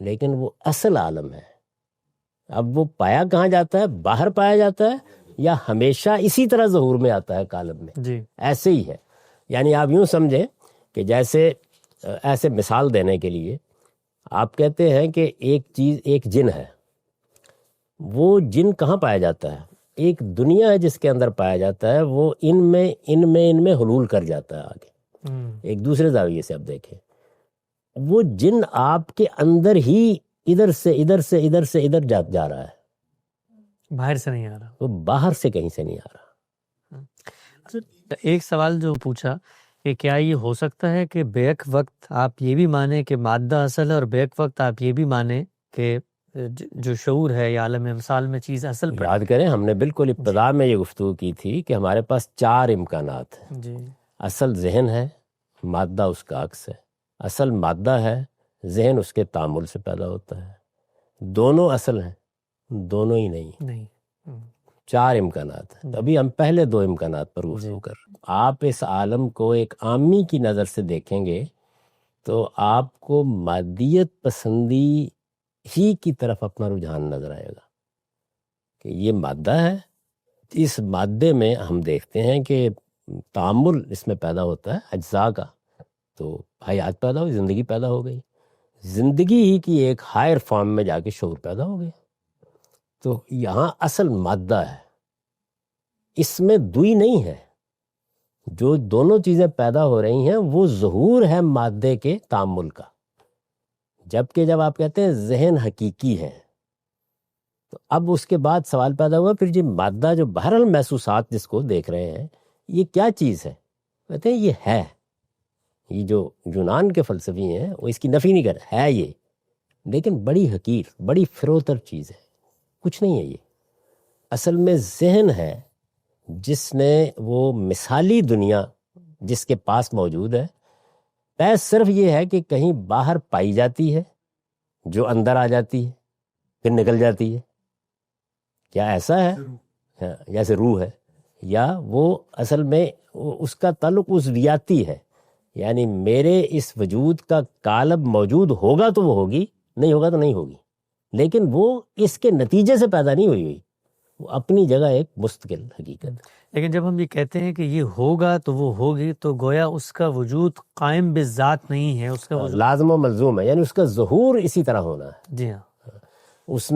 لیکن وہ اصل عالم ہے. اب وہ پایا کہاں جاتا ہے؟ باہر پایا جاتا ہے، یا ہمیشہ اسی طرح ظہور میں آتا ہے کالم میں؟ جی ایسے ہی ہے. یعنی آپ یوں سمجھیں کہ جیسے ایسے مثال دینے کے لیے آپ کہتے ہیں کہ ایک چیز، ایک جن ہے. وہ جن کہاں پایا جاتا ہے؟ ایک دنیا ہے جس کے اندر پایا جاتا ہے. وہ ان میں حلول کر جاتا ہے آگے. ایک دوسرے زاویے سے اب دیکھیں، وہ جن آپ کے اندر ہی ادھر سے ادھر جا رہا ہے، باہر سے نہیں آ رہا. وہ باہر سے کہیں سے نہیں آ رہا. ایک سوال جو پوچھا کہ کیا یہ ہو سکتا ہے کہ بیک وقت آپ یہ بھی مانیں کہ مادہ اصل ہے اور بیک وقت آپ یہ بھی مانیں کہ جو شعور ہے یا عالم امثال میں چیز اصل پر یاد کریں ہم نے بالکل ابتدا میں یہ گفتگو کی تھی کہ ہمارے پاس 4 امکانات ہیں. جی اصل ذہن ہے، مادہ اس کا عکس ہے. اصل مادہ ہے، ذہن اس کے تعامل سے پیدا ہوتا ہے. دونوں اصل ہیں، دونوں ہی نہیں. نہیں 4 امکانات ہیں. ابھی ہم پہلے 2 امکانات پر گفتگو کر رہے ہیں. آپ اس عالم کو ایک عامی کی نظر سے دیکھیں گے تو آپ کو مادیت پسندی ہی کی طرف اپنا رجحان نظر آئے گا کہ یہ مادہ ہے. اس مادے میں ہم دیکھتے ہیں کہ تعامل اس میں پیدا ہوتا ہے اجزاء کا، تو حیات پیدا ہوئی، زندگی پیدا ہو گئی. زندگی ہی کی ایک ہائر فارم میں جا کے شعور پیدا ہو گیا. تو یہاں اصل مادہ ہے، اس میں دوئی نہیں ہے. جو دونوں چیزیں پیدا ہو رہی ہیں وہ ظہور ہے مادے کے تعامل کا. جبکہ جب آپ کہتے ہیں ذہن حقیقی ہے تو اب اس کے بعد سوال پیدا ہوا پھر جی مادہ جو بہرحال محسوسات جس کو دیکھ رہے ہیں یہ کیا چیز ہے؟ کہتے ہیں یہ ہے. یہ جو یونان کے فلسفی ہیں وہ اس کی نفی نہیں کر رہے، ہے یہ، لیکن بڑی حقیر، بڑی فروتر چیز ہے، کچھ نہیں ہے. یہ اصل میں ذہن ہے جس نے وہ مثالی دنیا جس کے پاس موجود ہے، بس صرف یہ ہے کہ کہیں باہر پائی جاتی ہے جو اندر آ جاتی ہے پھر نکل جاتی ہے. کیا ایسا ہے؟ ہاں، جیسے روح ہے. یا وہ اصل میں اس کا تعلق عضویاتی ہے، یعنی میرے اس وجود کا قالب موجود ہوگا تو وہ ہوگی، نہیں ہوگا تو نہیں ہوگی. لیکن وہ اس کے نتیجے سے پیدا نہیں ہوئی، وہ اپنی جگہ ایک مستقل حقیقت. لیکن جب ہم یہ کہتے ہیں کہ یہ ہوگا تو وہ ہوگی، تو گویا اس کا وجود قائم بذات نہیں ہے، اس کا وجود لازم و ملزوم ہے، یعنی اس کا ظہور اسی طرح ہونا ہے. جی ہاں اس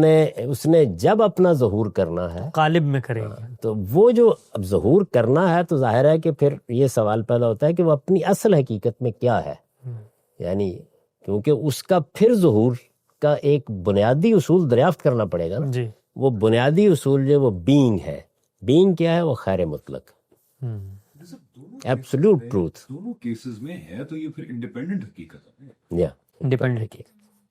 نے جب اپنا ظہور کرنا ہے قالب میں کرے گا. تو وہ جو اب ظہور کرنا ہے تو ظاہر ہے کہ پھر یہ سوال پیدا ہوتا ہے کہ وہ اپنی اصل حقیقت میں کیا ہے. یعنی کیونکہ اس کا پھر ظہور کا ایک بنیادی اصول دریافت کرنا پڑے گا نا. جی وہ بنیادی اصول جو وہ بینگ ہے. بینگ کیا ہے؟ وہ خیر مطلق، ایبسولوٹ ٹروتھ. دونوں کیسز میں ہے تو یہ پھر انڈیپینڈنٹ حقیقت ہے. یا انڈیپینڈنٹ.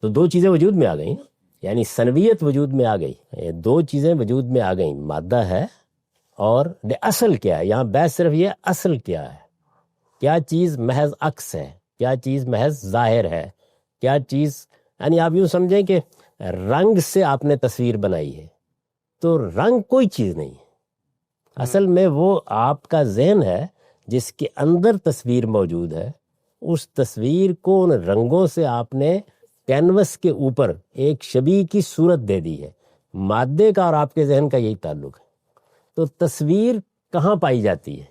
تو 2 چیزیں وجود میں آ گئیں، یعنی سنویت وجود میں آ گئی. یہ 2 چیزیں وجود میں آ گئیں، مادہ ہے اور اصل کیا ہے. یہاں بحث صرف یہ اصل کیا ہے، کیا چیز محض عکس ہے، کیا چیز محض ظاہر ہے، کیا چیز. یعنی آپ یوں سمجھیں کہ رنگ سے آپ نے تصویر بنائی ہے تو رنگ کوئی چیز نہیں ہے. اصل میں وہ آپ کا ذہن ہے جس کے اندر تصویر موجود ہے. اس تصویر کو ان رنگوں سے آپ نے کینوس کے اوپر ایک شبیہ کی صورت دے دی ہے. مادے کا اور آپ کے ذہن کا یہی تعلق ہے. تو تصویر کہاں پائی جاتی ہے؟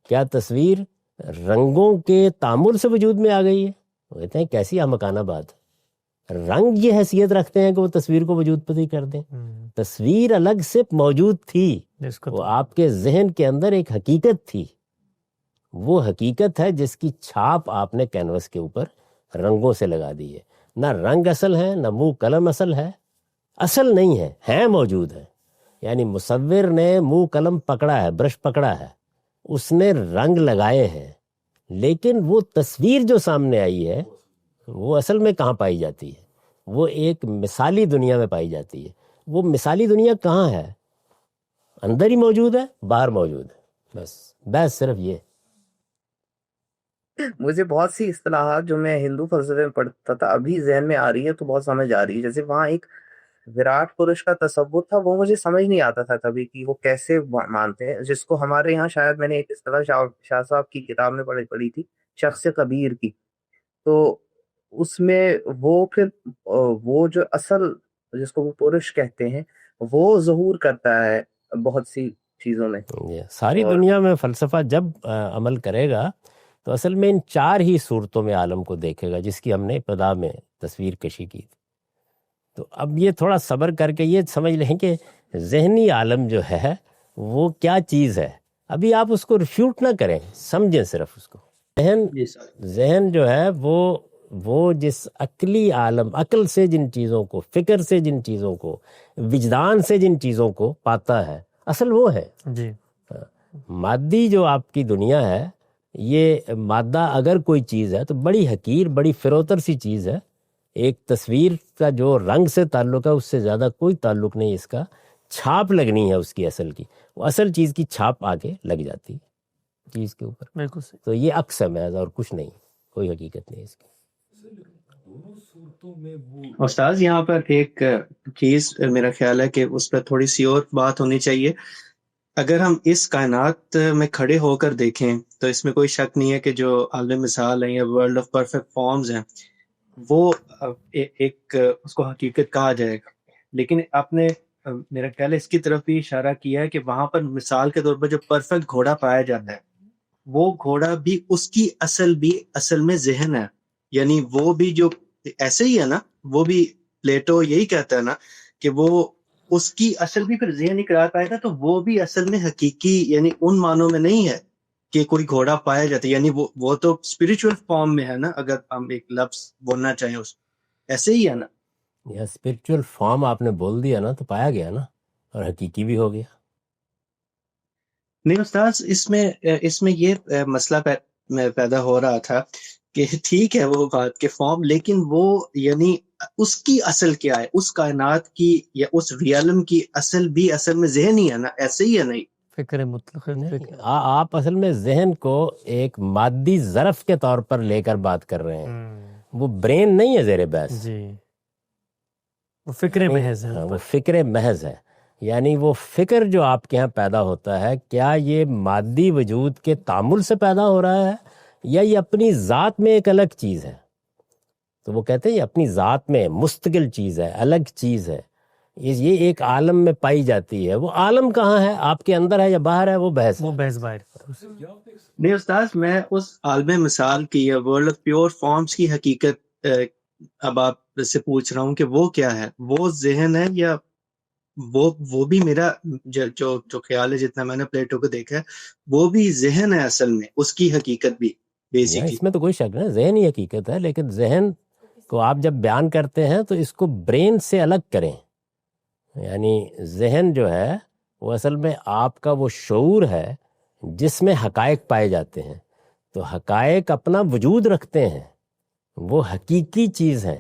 کیا تصویر رنگوں کے تعامل سے وجود میں آ گئی ہے؟ وہ کہتے ہیں کیسی احمقانہ بات ہے. رنگ یہ حیثیت رکھتے ہیں کہ وہ تصویر کو وجود پذیر کر دیں. تصویر الگ سے موجود تھی، وہ آپ کے ذہن کے اندر ایک حقیقت تھی. وہ حقیقت ہے جس کی چھاپ آپ نے کینوس کے اوپر رنگوں سے لگا دی ہے. نہ رنگ اصل ہے، نہ منہ قلم اصل ہے. اصل نہیں ہے، ہیں موجود ہے. یعنی مصور نے منہ قلم پکڑا ہے، برش پکڑا ہے، اس نے رنگ لگائے ہیں، لیکن وہ تصویر جو سامنے آئی ہے وہ اصل میں کہاں پائی جاتی ہے؟ وہ ایک مثالی دنیا میں پائی جاتی ہے. وہ مثالی دنیا کہاں ہے؟ اندر ہی موجود ہے، باہر موجود ہے. بس صرف یہ. مجھے بہت سی اصطلاحات جو میں ہندو فلسفے میں پڑھتا تھا ابھی ذہن میں آ رہی ہے تو بہت سمجھ آ رہی ہے. جیسے وہاں ایک وراٹ پرش کا تصور تھا، وہ مجھے سمجھ نہیں آتا تھا کبھی کہ وہ کیسے مانتے ہیں، جس کو ہمارے یہاں شاید میں نے ایک اصطلاح شاہ صاحب کی کتاب میں پڑھی تھی، شخص کبیر کی. تو اس میں وہ پھر وہ جو اصل جس کو وہ پرش کہتے ہیں وہ ظہور کرتا ہے بہت سی چیزوں میں. ساری دنیا میں فلسفہ جب عمل کرے گا تو اصل میں ان 4 ہی صورتوں میں عالم کو دیکھے گا جس کی ہم نے ابتدا میں تصویر کشی کی تھی. تو اب یہ تھوڑا صبر کر کے یہ سمجھ لیں کہ ذہنی عالم جو ہے وہ کیا چیز ہے. ابھی آپ اس کو ریفیوٹ نہ کریں، سمجھیں صرف اس کو. ذہن جو ہے وہ جس عقلی عالم، عقل سے جن چیزوں کو، فکر سے جن چیزوں کو، وجدان سے جن چیزوں کو پاتا ہے، اصل وہ ہے. جی مادی جو آپ کی دنیا ہے، یہ مادہ اگر کوئی چیز ہے تو بڑی حقیر، بڑی فروتر سی چیز ہے. ایک تصویر کا جو رنگ سے تعلق ہے اس سے زیادہ کوئی تعلق نہیں اس کا. چھاپ لگنی ہے اس کی اصل کی، وہ اصل چیز کی چھاپ آگے لگ جاتی ہے چیز کے اوپر. بالکل صحیح. تو یہ عکس ہے محض اور کچھ نہیں، کوئی حقیقت نہیں اس کی. استاذ یہاں پر ایک چیز میرا خیال ہے کہ اس پر تھوڑی سی اور بات ہونی چاہیے. اگر ہم اس کائنات میں کھڑے ہو کر دیکھیں تو اس میں کوئی شک نہیں ہے کہ جو عالم مثال ہیں یا ورلڈ آف پرفیکٹ فارمز ہیں وہ ایک اس کو حقیقت کہا جائے گا. لیکن آپ نے میرا خیال ہے اس کی طرف بھی اشارہ کیا ہے کہ وہاں پر مثال کے طور پر جو پرفیکٹ گھوڑا پایا جاتا ہے وہ گھوڑا بھی اس کی اصل میں ذہن ہے. یعنی وہ بھی جو ایسے ہی ہے نا، وہ بھی پلیٹو یہی کہتا ہے نا کہ وہ اس کی اصل بھی پھر ذہن ہی قرار پائے گا، تو وہ بھی اصل میں حقیقی یعنی ان معنوں میں نہیں ہے کہ کوئی گھوڑا پایا جاتا ہے. یعنی وہ تو اسپریچول فارم میں ہے نا، اگر ہم ایک لفظ بولنا چاہیں اس ایسے ہی ہے نا. یا اسپرچول فارم آپ نے بول دیا نا تو پایا گیا نا، اور حقیقی بھی ہو گیا. نہیں استاذ، اس میں یہ مسئلہ پیدا ہو رہا تھا کہ ٹھیک ہے وہ بات کے فارم، لیکن وہ یعنی اس کی اصل کیا ہے، اس کائنات کی یا اس ریالم کی اصل بھی اصل میں ذہن ہی ہے نا، ایسے ہی ہے. نہیں فکر مطلق نہیں، آپ اصل میں ذہن کو ایک مادی ظرف کے طور پر لے کر بات کر رہے ہیں. وہ برین نہیں ہے زیر بحث. جی، وہ فکر محض ہے. وہ فکر محض ہے. یعنی وہ فکر جو آپ کے ہاں پیدا ہوتا ہے، کیا یہ مادی وجود کے تعامل سے پیدا ہو رہا ہے یا یہ اپنی ذات میں ایک الگ چیز ہے؟ تو وہ کہتے ہیں یہ اپنی ذات میں مستقل چیز ہے، الگ چیز ہے. یہ ایک عالم میں پائی جاتی ہے. وہ عالم کہاں ہے، آپ کے اندر ہے یا باہر ہے، وہ بحث ہے. وہ بحث باہر. نہیں استاذ، میں اس عالم مثال کی یا ورلڈ آف پیور فارمز کی حقیقت اب آپ سے پوچھ رہا ہوں کہ وہ کیا ہے. وہ ذہن ہے یا وہ بھی میرا جو خیال ہے، جتنا میں نے پلیٹو کو دیکھا ہے، وہ بھی ذہن ہے اصل میں، اس کی حقیقت بھی بیسکلی. اس میں تو کوئی شک نہیں، ذہن ہی حقیقت ہے. لیکن ذہن کو آپ جب بیان کرتے ہیں تو اس کو برین سے الگ کریں. یعنی ذہن جو ہے وہ اصل میں آپ کا وہ شعور ہے جس میں حقائق پائے جاتے ہیں. تو حقائق اپنا وجود رکھتے ہیں، وہ حقیقی چیز ہیں.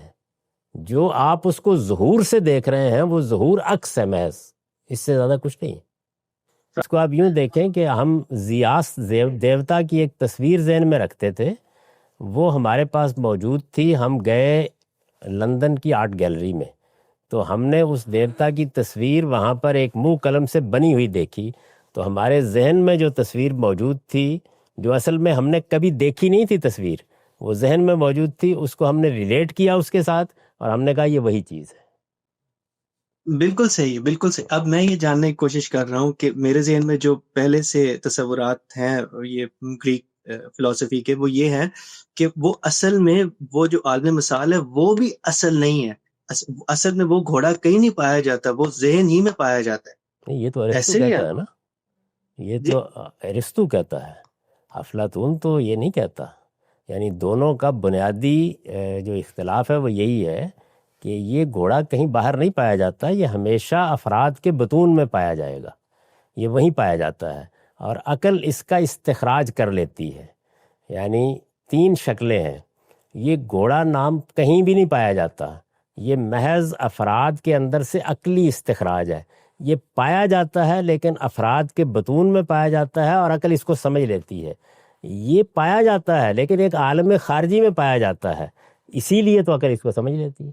جو آپ اس کو ظہور سے دیکھ رہے ہیں وہ ظہور عکس ہے محض، اس سے زیادہ کچھ نہیں. اس کو آپ یوں دیکھیں کہ ہم زیاس دیوتا کی ایک تصویر ذہن میں رکھتے تھے، وہ ہمارے پاس موجود تھی. ہم گئے لندن کی آرٹ گیلری میں، تو ہم نے اس دیوتا کی تصویر وہاں پر ایک منہ قلم سے بنی ہوئی دیکھی. تو ہمارے ذہن میں جو تصویر موجود تھی، جو اصل میں ہم نے کبھی دیکھی نہیں تھی تصویر، وہ ذہن میں موجود تھی. اس کو ہم نے ریلیٹ کیا اس کے ساتھ اور ہم نے کہا یہ وہی چیز ہے. بالکل صحیح، بالکل صحیح. اب میں یہ جاننے کی کوشش کر رہا ہوں کہ میرے ذہن میں جو پہلے سے تصورات ہیں یہ گریک فلسفی کے، وہ یہ ہیں کہ وہ اصل میں وہ جو عالم مثال ہے وہ بھی اصل نہیں ہے. اصل میں وہ گھوڑا کہیں نہیں پایا جاتا، وہ ذہن ہی میں پایا جاتا ہے. یہ تو ارسطو ایسے ہی کہتا ہے نا، یہ تو ارسطو کہتا ہے. افلاطون تو یہ نہیں کہتا. یعنی دونوں کا بنیادی جو اختلاف ہے وہ یہی ہے کہ یہ گھوڑا کہیں باہر نہیں پایا جاتا، یہ ہمیشہ افراد کے بطون میں پایا جائے گا، یہ وہیں پایا جاتا ہے. اور عقل اس کا استخراج کر لیتی ہے. یعنی 3 شکلیں ہیں. یہ گھوڑا نام کہیں بھی نہیں پایا جاتا، یہ محض افراد کے اندر سے عقلی استخراج ہے. یہ پایا جاتا ہے لیکن افراد کے بطون میں پایا جاتا ہے اور عقل اس کو سمجھ لیتی ہے. یہ پایا جاتا ہے لیکن ایک عالم خارجی میں پایا جاتا ہے، اسی لیے تو عقل اس کو سمجھ لیتی ہے.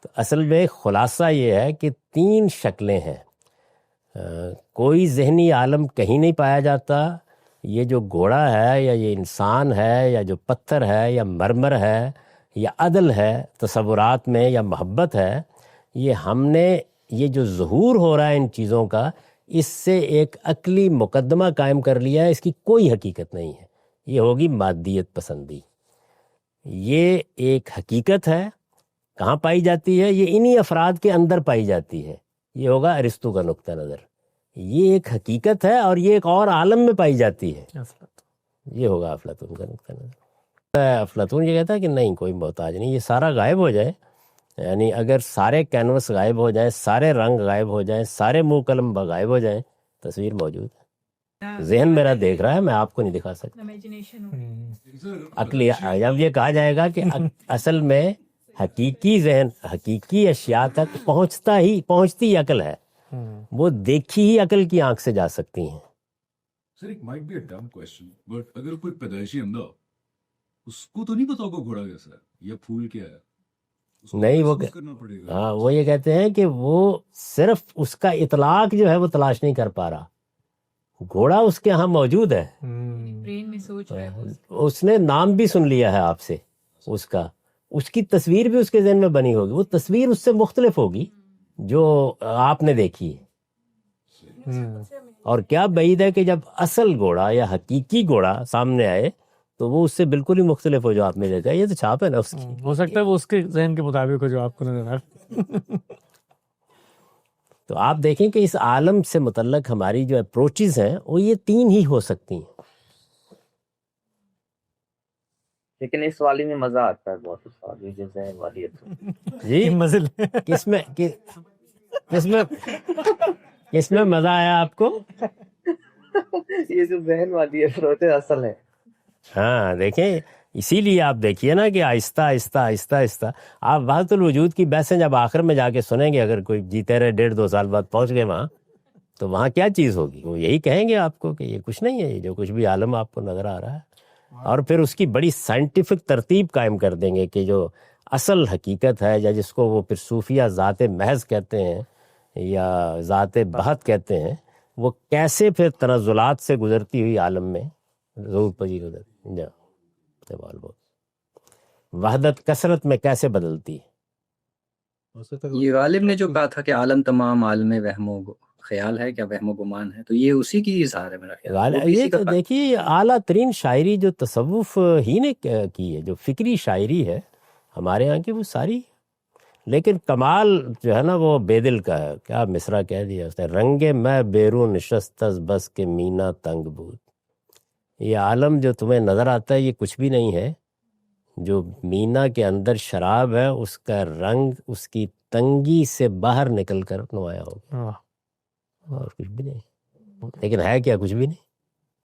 تو اصل میں خلاصہ یہ ہے کہ 3 شکلیں ہیں. کوئی ذہنی عالم کہیں نہیں پایا جاتا. یہ جو گھوڑا ہے یا یہ انسان ہے یا جو پتھر ہے یا مرمر ہے یا عدل ہے تصورات میں یا محبت ہے، یہ ہم نے یہ جو ظہور ہو رہا ہے ان چیزوں کا، اس سے ایک عقلی مقدمہ قائم کر لیا ہے. اس کی کوئی حقیقت نہیں ہے. یہ ہوگی مادیت پسندی. یہ ایک حقیقت ہے. کہاں پائی جاتی ہے؟ یہ انہی افراد کے اندر پائی جاتی ہے. یہ ہوگا ارسطو کا نقطہ نظر. یہ ایک حقیقت ہے اور یہ ایک اور عالم میں پائی جاتی ہے. یہ ہوگا افلاطون کا نقطہ نظر. افلاطون یہ کہتا ہے کہ نہیں، کوئی محتاج نہیں، یہ سارا غائب ہو جائے. یعنی اگر سارے کینوس غائب ہو جائیں، سارے رنگ غائب ہو جائیں، سارے منہ قلم غائب ہو جائیں، تصویر موجود ہے. ذہن میرا دیکھ رہا ہے، میں آپ کو نہیں دکھا سکتا. عقلی جب یہ کہا جائے گا کہ اصل میں حقیقی ذہن حقیقی اشیاء تک پہنچتی عقل ہے، وہ دیکھی ہی عقل کی آنکھ سے جا سکتی ہیں. سر ایک might be a dumb question, but اگر کوئی پیدائشی اندھا، اس کو تو نہیں پتا ہوگا گھوڑا کیسا ہے یا پھول کیا ہے، اس کو نہیں، وہ محسوس کرنا پڑے گا. ہاں وہ یہ کہتے ہیں کہ وہ صرف اس کا اطلاق جو ہے وہ تلاش نہیں کر پا رہا. گھوڑا اس کے ہاں موجود ہے، برین میں سوچ رہا ہے اس نے نام بھی سن لیا ہے آپ سے، اس کی تصویر بھی اس کے ذہن میں بنی ہوگی، وہ تصویر اس سے مختلف ہوگی جو آپ نے دیکھی ہے. اور کیا بعید ہے کہ جب اصل گھوڑا یا حقیقی گھوڑا سامنے آئے تو وہ اس سے بالکل ہی مختلف ہو جو آپ نے دیکھا. یہ تو چھاپ ہے نا اس کی. ہو سکتا ہے وہ اس کے ذہن کے مطابق ہو جو آپ کو نظر آ رہا. تو آپ دیکھیں کہ اس عالم سے متعلق ہماری جو اپروچز ہیں وہ یہ 3 ہی ہو سکتی ہیں. لیکن اس والی میں مزہ آتا ہے بہت، اس والی جو ذہن والی ہے. جی مزل کس میں مزہ آیا آپ کو؟ یہ جو ذہن والی ہے فروت اصل ہے. ہاں دیکھیں، اسی لیے آپ دیکھیے نا کہ آہستہ آہستہ آہستہ آہستہ آپ وحدت الوجود کی بحثیں جب آخر میں جا کے سنیں گے، اگر کوئی جیتے رہے 1.5-2 سال بعد پہنچ گئے وہاں، تو وہاں کیا چیز ہوگی؟ وہ یہی کہیں گے آپ کو کہ یہ کچھ نہیں ہے، یہ جو کچھ بھی عالم آپ کو نظر آ رہا ہے. اور پھر اس کی بڑی سائنٹیفک ترتیب قائم کر دیں گے کہ جو اصل حقیقت ہے، یا جس کو وہ پھر صوفیہ ذات محض کہتے ہیں یا ذات بہت کہتے ہیں، وہ کیسے پھر تنزلات سے گزرتی ہوئی عالم میں ظہور پذیر ہو جاتی ہے. وحدت کثرت میں کیسے بدلتی ہے. یہ غالب نے جو کہا تھا کہ عالم تمام عالم وہم و خیال ہے، کیا وہم و گمان ہے، تو یہ اسی کی اظہار ہے میرا خیال. یہ تو دیکھیے اعلیٰ ترین شاعری جو تصوف ہی نے کی ہے، جو فکری شاعری ہے ہمارے ہاں کی، وہ ساری. لیکن کمال جو ہے نا وہ بے دل کا ہے. کیا مصرع کہہ دیا اس نے، رنگ میں بیرون نشست از بس کے مینا تنگ بود. یہ عالم جو تمہیں نظر آتا ہے یہ کچھ بھی نہیں ہے، جو مینا کے اندر شراب ہے اس کا رنگ اس کی تنگی سے باہر نکل کر نمایاں ہوگا، اور کچھ بھی نہیں. لیکن ہے کیا؟ کچھ بھی نہیں.